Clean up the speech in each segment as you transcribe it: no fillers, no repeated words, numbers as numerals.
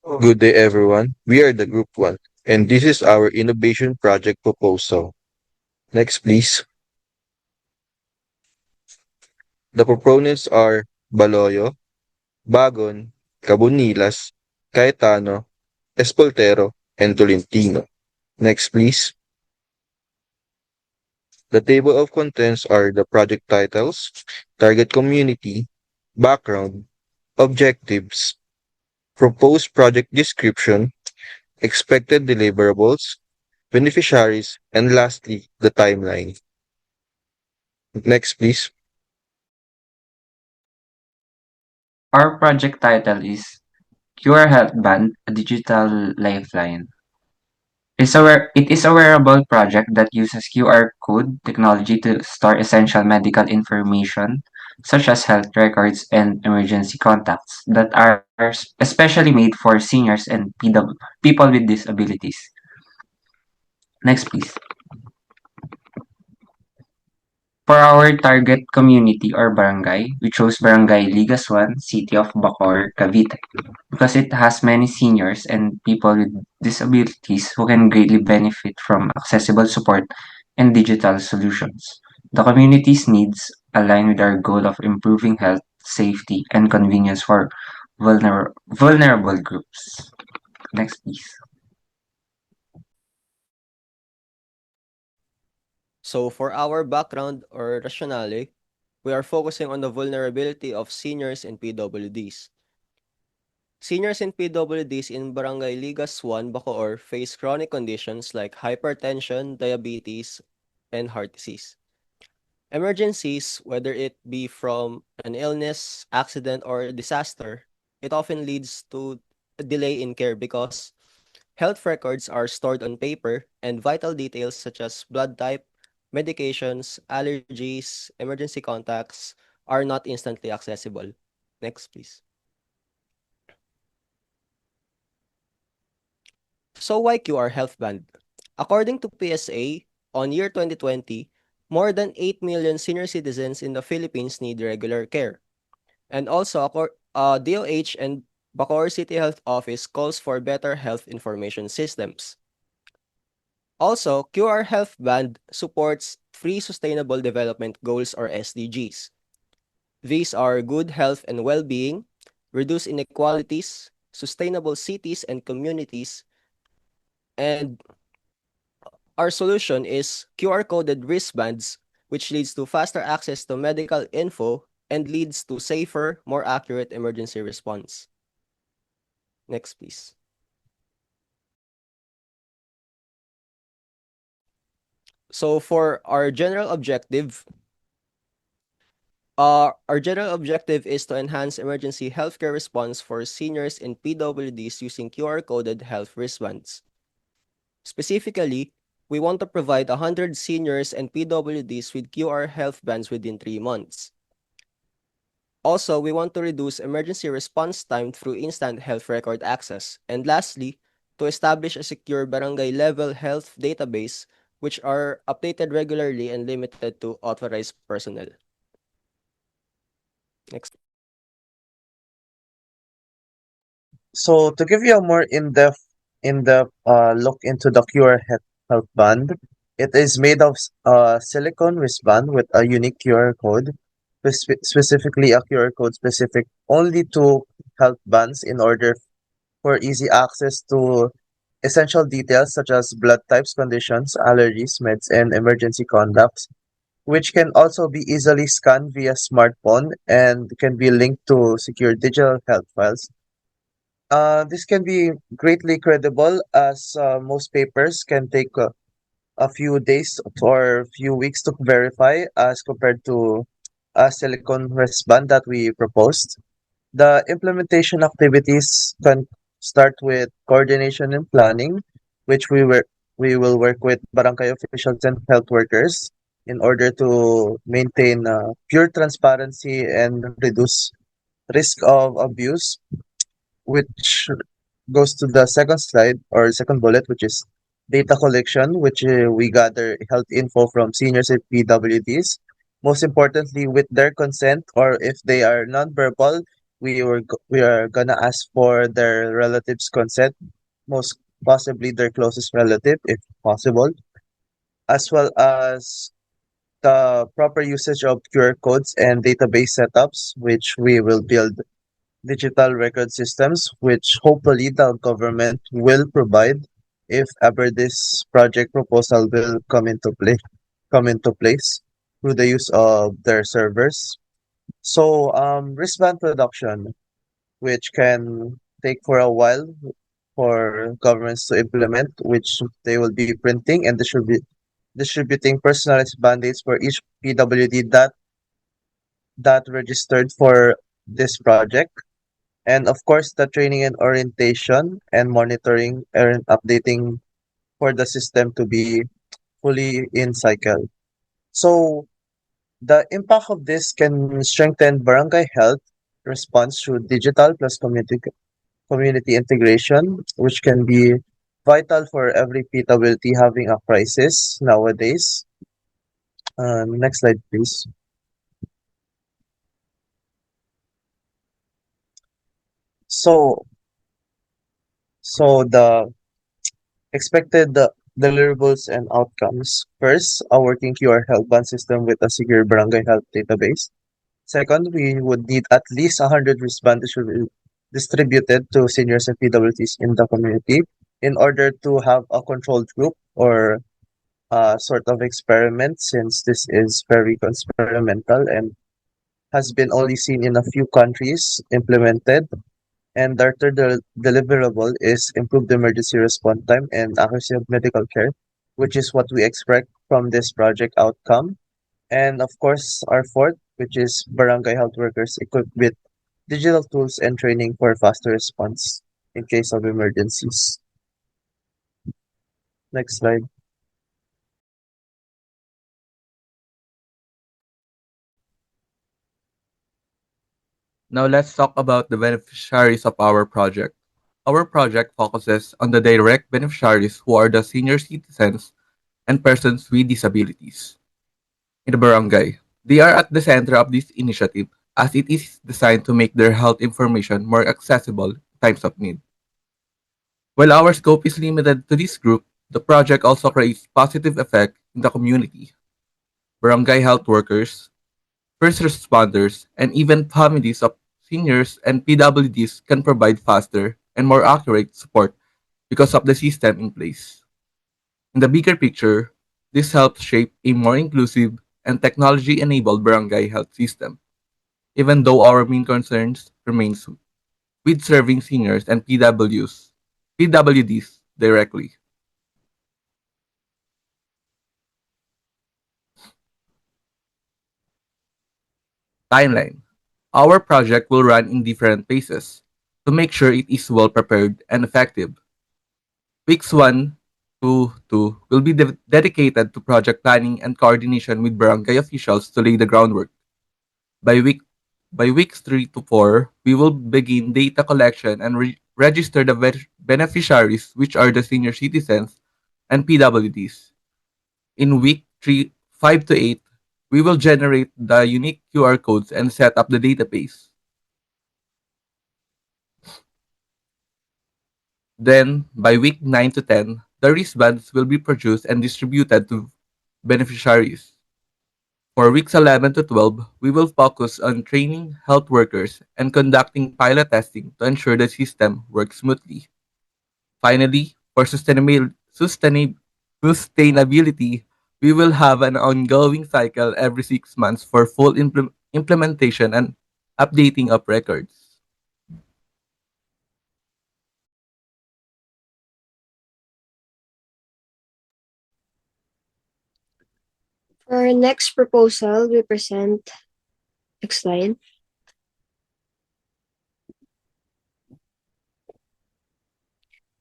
Good day, everyone. We are the Group 1, and this is our innovation project proposal. Next, please. The proponents are Baloyo, Bagon, Cabonilas, Caetano, Espoltero, and Tolentino. Next, please. The table of contents are the project titles, target community, background, objectives, proposed project description, expected deliverables, beneficiaries, and lastly, the timeline. Next, please. Our project title is QR Health Band, a digital lifeline. It is a wearable project that uses QR code technology to store essential medical information, such as health records and emergency contacts, that are especially made for seniors and people with disabilities. Next, please. For our target community or barangay, we chose Barangay Ligaswan, City of Bacoor, Cavite, because it has many seniors and people with disabilities who can greatly benefit from accessible support and digital solutions. The community's needs align with our goal of improving health, safety, and convenience for vulnerable groups. Next, please. So for our background or rationale, we are focusing on the vulnerability of seniors and PWDs. Seniors and PWDs in Barangay Ligas 1, Bacoor face chronic conditions like hypertension, diabetes, and heart disease. Emergencies, whether it be from an illness, accident, or disaster, it often leads to a delay in care because health records are stored on paper and vital details such as blood type, medications, allergies, emergency contacts are not instantly accessible. Next, please. So why QR Health Band? According to PSA, on year 2020, more than 8 million senior citizens in the Philippines need regular care. And also, DOH and Bacoor City Health Office calls for better health information systems. Also, QR Health Band supports three Sustainable Development Goals or SDGs. These are good health and well-being, reduce inequalities, sustainable cities and communities, and our solution is QR-coded wristbands, which leads to faster access to medical info and leads to safer, more accurate emergency response. Next, please. So for our general objective is to enhance emergency healthcare response for seniors and PWDs using QR-coded health wristbands. Specifically, we want to provide 100 seniors and PWDs with QR health bands within 3 months. Also, we want to reduce emergency response time through instant health record access. And lastly, to establish a secure barangay-level health database which are updated regularly and limited to authorized personnel. Next. So to give you a more in-depth look into the health band, it is made of silicone wristband with a unique QR code, specifically a QR code specific only to health bands in order for easy access to essential details such as blood types, conditions, allergies, meds, and emergency contacts, which can also be easily scanned via smartphone and can be linked to secure digital health files. This can be greatly credible as most papers can take a few days or few weeks to verify as compared to a silicon wristband that we proposed. The implementation activities can start with coordination and planning, which we will work with barangay officials and health workers in order to maintain pure transparency and reduce risk of abuse, which goes to the second slide or second bullet, which is data collection, which we gather health info from seniors and PWDs. Most importantly, with their consent or if they are nonverbal, we are gonna ask for their relatives' consent, most possibly their closest relative, if possible, as well as the proper usage of QR codes and database setups, which we will build digital record systems, which hopefully the government will provide if ever this project proposal will come into place through the use of their servers. So wristband production, which can take for a while for governments to implement, which they will be printing and distributing personalized band-aids for each PWD that registered for this project. And of course, the training and orientation and monitoring and updating for the system to be fully in cycle. So the impact of this can strengthen barangay health response through digital plus community integration, which can be vital for every PWD having a crisis nowadays. Next slide, please. So, so the expected deliverables and outcomes. First, a working QR health band system with a secure barangay health database. Second, we would need at least 100 wristbands distributed to seniors and PWTs in the community in order to have a controlled group or sort of experiment, since this is very experimental and has been only seen in a few countries implemented. And our third deliverable is improved emergency response time and accuracy of medical care, which is what we expect from this project outcome. And of course, our fourth, which is barangay health workers equipped with digital tools and training for faster response in case of emergencies. Next slide. Now let's talk about the beneficiaries of our project. Our project focuses on the direct beneficiaries who are the senior citizens and persons with disabilities in the barangay. They are at the center of this initiative as it is designed to make their health information more accessible in times of need. While our scope is limited to this group, the project also creates positive effect in the community. Barangay health workers, first responders, and even families of seniors and PWDs can provide faster and more accurate support because of the system in place. In the bigger picture, this helps shape a more inclusive and technology-enabled barangay health system, even though our main concerns remains with serving seniors and PWDs directly. Timeline. Our project will run in different phases to make sure it is well prepared and effective. Weeks 1 to 2 will be dedicated to project planning and coordination with barangay officials to lay the groundwork. By week by weeks 3 to 4, we will begin data collection and register the beneficiaries, which are the senior citizens and PWDs. In week 3, 5 to 8, we will generate the unique QR codes and set up the database. Then, by week 9 to 10, the wristbands will be produced and distributed to beneficiaries. For weeks 11 to 12, we will focus on training health workers and conducting pilot testing to ensure the system works smoothly. Finally, for sustainability, we will have an ongoing cycle every 6 months for full implementation and updating of records. For our next proposal, we present, next slide.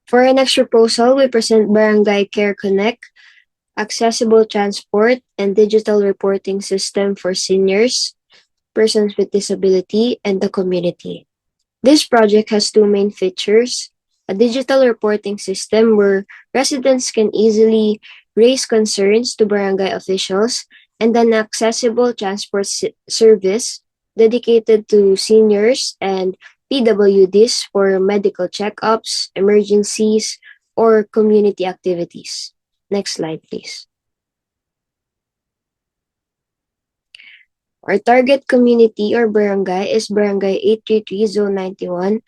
For our next proposal, we present Barangay Care Connect, accessible transport and digital reporting system for seniors, persons with disability, and the community. This project has two main features: a digital reporting system where residents can easily raise concerns to barangay officials, and an accessible transport service dedicated to seniors and PWDs for medical checkups, emergencies, or community activities. Next slide, please. Our target community or barangay is Barangay 833 Zone 91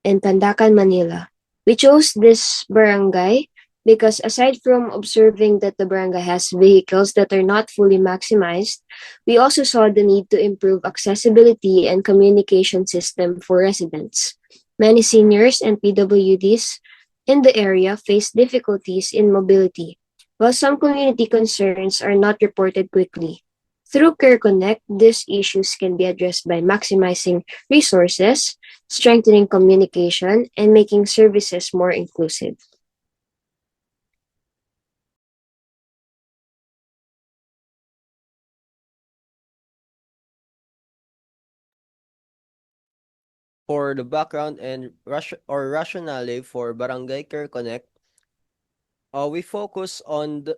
in Pandacan, Manila. We chose this barangay because aside from observing that the barangay has vehicles that are not fully maximized, we also saw the need to improve accessibility and communication system for residents. Many seniors and PWDs in the area face difficulties in mobility, while some community concerns are not reported quickly. Through Care Connect, these issues can be addressed by maximizing resources, strengthening communication, and making services more inclusive. For the background and rationale for Barangay Care Connect, we focus on the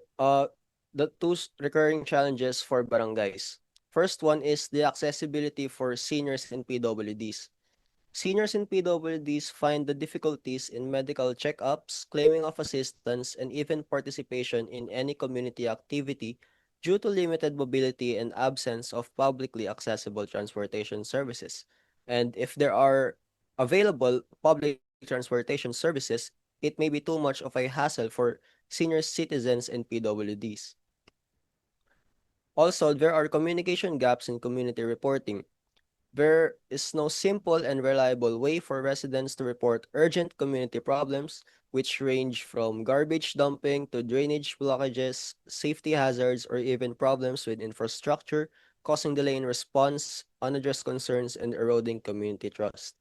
recurring challenges for barangays. First one is the accessibility for seniors and PWDs. Seniors and PWDs find the difficulties in medical checkups, claiming of assistance, and even participation in any community activity due to limited mobility and absence of publicly accessible transportation services. And if there are available public transportation services, it may be too much of a hassle for senior citizens and PWDs. Also, there are communication gaps in community reporting. There is no simple and reliable way for residents to report urgent community problems, which range from garbage dumping to drainage blockages, safety hazards, or even problems with infrastructure, causing delay in response, unaddressed concerns, and eroding community trust.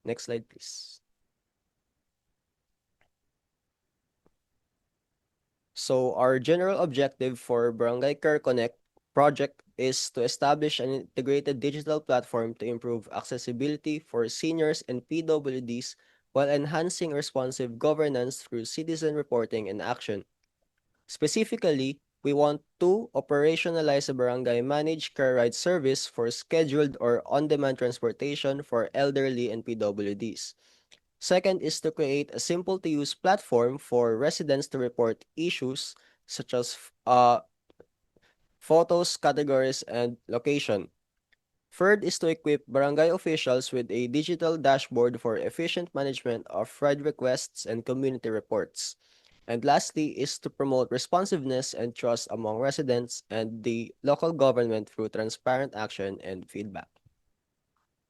Next slide, please. So our general objective for Barangay Care Connect project is to establish an integrated digital platform to improve accessibility for seniors and PWDs while enhancing responsive governance through citizen reporting and action. Specifically, we want to operationalize a barangay managed care ride service for scheduled or on-demand transportation for elderly and PWDs. Second is to create a simple-to-use platform for residents to report issues such as photos, categories, and location. Third is to equip barangay officials with a digital dashboard for efficient management of ride requests and community reports. And lastly is to promote responsiveness and trust among residents and the local government through transparent action and feedback.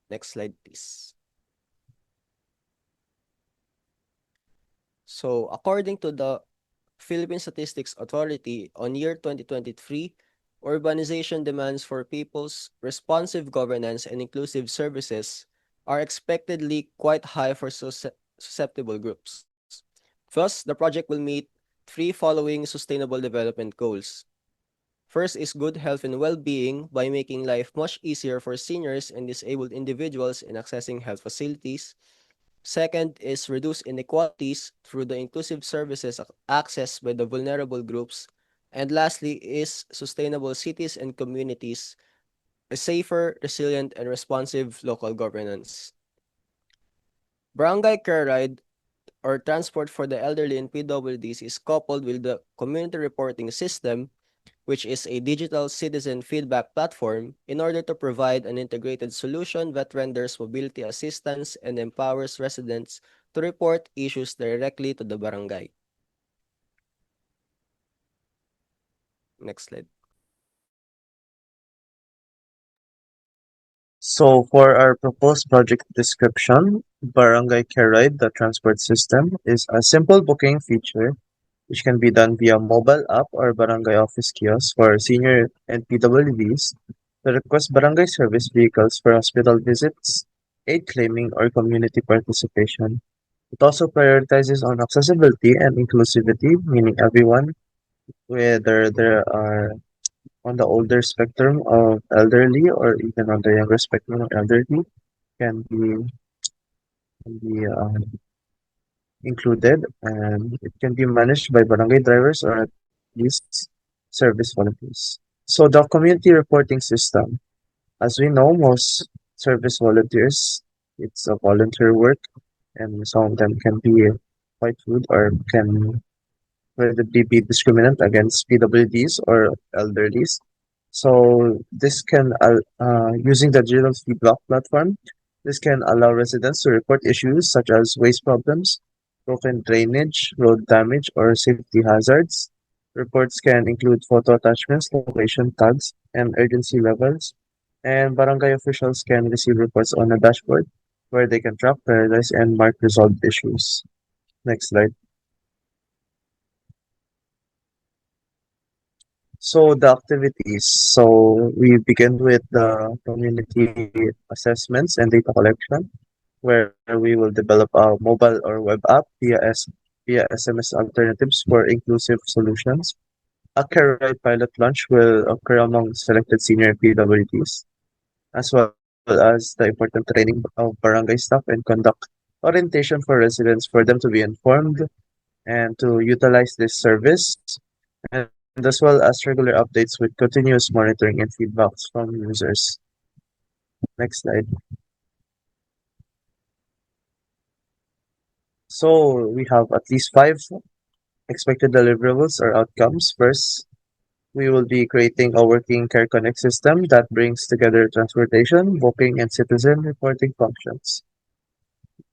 Next slide, please. So, according to the Philippine Statistics Authority, on year 2023, urbanization demands for people's responsive governance and inclusive services are expectedly quite high for susceptible groups. Thus, the project will meet three following sustainable development goals. First is good health and well-being by making life much easier for seniors and disabled individuals in accessing health facilities. Second is reduce inequalities through the inclusive services accessed by the vulnerable groups. And lastly is sustainable cities and communities, a safer, resilient, and responsive local governance. Barangay Care Ride or transport for the elderly and PWDs is coupled with the community reporting system, which is a digital citizen feedback platform, in order to provide an integrated solution that renders mobility assistance and empowers residents to report issues directly to the barangay. Next slide. So for our proposed project description, Barangay Care Ride, the transport system, is a simple booking feature which can be done via mobile app or barangay office kiosk for senior and PWDs to request barangay service vehicles for hospital visits, aid claiming, or community participation. It also prioritizes on accessibility and inclusivity, meaning everyone, whether they are on the older spectrum of elderly or even on the younger spectrum of elderly, can be included, and it can be managed by barangay drivers or at least service volunteers. So the community reporting system. As we know, most service volunteers, it's a volunteer work, and some of them can be quite rude or can relatively be discriminant against PWDs or elderlies. So this can, using the digital feedback platform, this can allow residents to report issues such as waste problems, broken drainage, road damage, or safety hazards. Reports can include photo attachments, location tags, and urgency levels. And barangay officials can receive reports on a dashboard where they can track, prioritize, and mark resolved issues. Next slide. So the activities. So we begin with the community assessments and data collection, where we will develop a mobile or web app via SMS alternatives for inclusive solutions. A career pilot launch will occur among selected senior PWDs, as well as the important training of barangay staff and conduct orientation for residents for them to be informed and to utilize this service, and as well as regular updates with continuous monitoring and feedbacks from users. Next slide. So we have at least five expected deliverables or outcomes. First, we will be creating a working Care Connect system that brings together transportation, booking, and citizen reporting functions.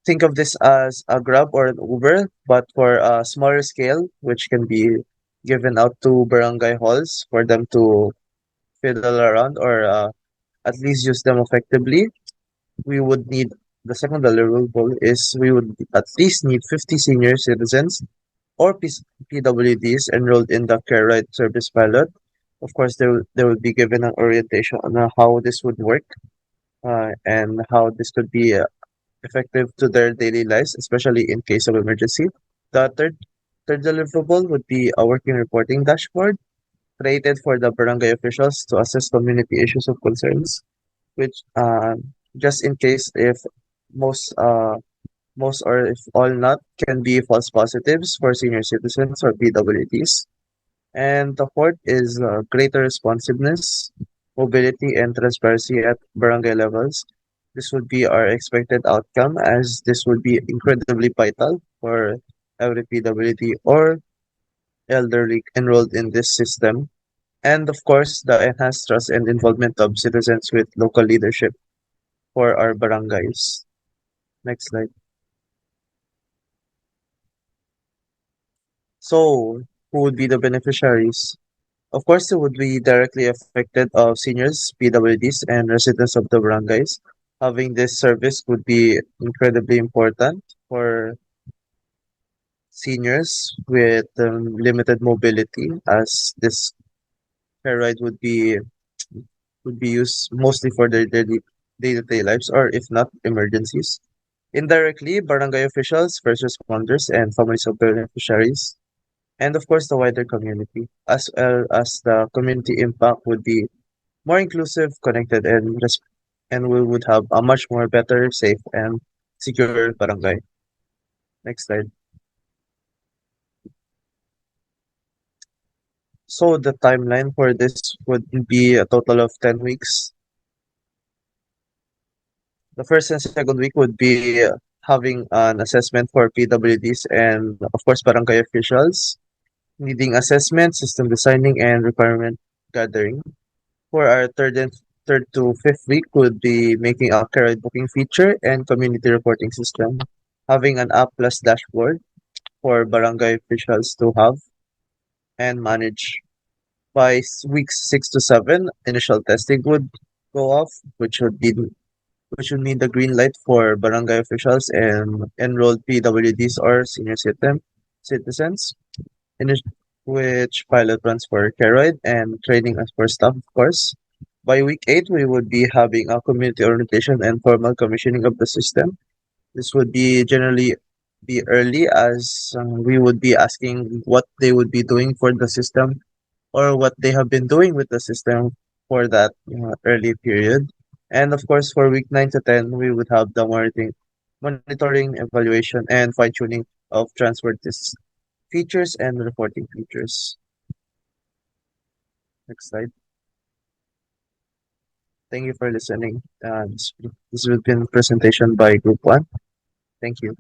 Think of this as a Grab or an Uber, but for a smaller scale, which can be given out to barangay halls for them to fiddle around or at least use them effectively. We would need the second deliverable is we would at least need 50 senior citizens or PWDs enrolled in the Care Right Service pilot. Of course, they will be given an orientation on how this would work and how this could be effective to their daily lives, especially in case of emergency. The third deliverable would be a working reporting dashboard created for the barangay officials to assess community issues of concerns, which just in case if most most or if all not can be false positives for senior citizens or PWDs. And the fourth is greater responsiveness, mobility, and transparency at barangay levels. This would be our expected outcome, as this would be incredibly vital for every PWD or elderly enrolled in this system. And of course, the enhanced trust and involvement of citizens with local leadership for our barangays. Next slide. So, who would be the beneficiaries? Of course, they would be directly affected of seniors, PWDs, and residents of the barangays. Having this service would be incredibly important for seniors with limited mobility, as this care ride would be used mostly for their daily day-to-day lives, or if not, emergencies. Indirectly, barangay officials, first responders, and families of beneficiaries, and of course the wider community, as well as the community impact would be more inclusive, connected, and we would have a much more better, safe, and secure barangay. Next slide. So the timeline for this would be a total of 10 weeks. The first and second week would be having an assessment for PWDs and of course barangay officials, needing assessment, system designing, and requirement gathering. For our third to fifth week would be making a career booking feature and community reporting system, having an app plus dashboard for barangay officials to have and manage. By weeks 6 to 7, initial testing would go off, which would mean the green light for barangay officials and enrolled PWDs or citizens, in which pilot runs for Keroid and training as for staff, of course. By week 8, we would be having a community orientation and formal commissioning of the system. This would be generally be early, as we would be asking what they would be doing for the system or what they have been doing with the system for that early period. And of course, for week 9 to 10, we would have the monitoring, evaluation, and fine tuning of transport features and reporting features. Next slide. Thank you for listening. This has been presentation by Group 1. Thank you.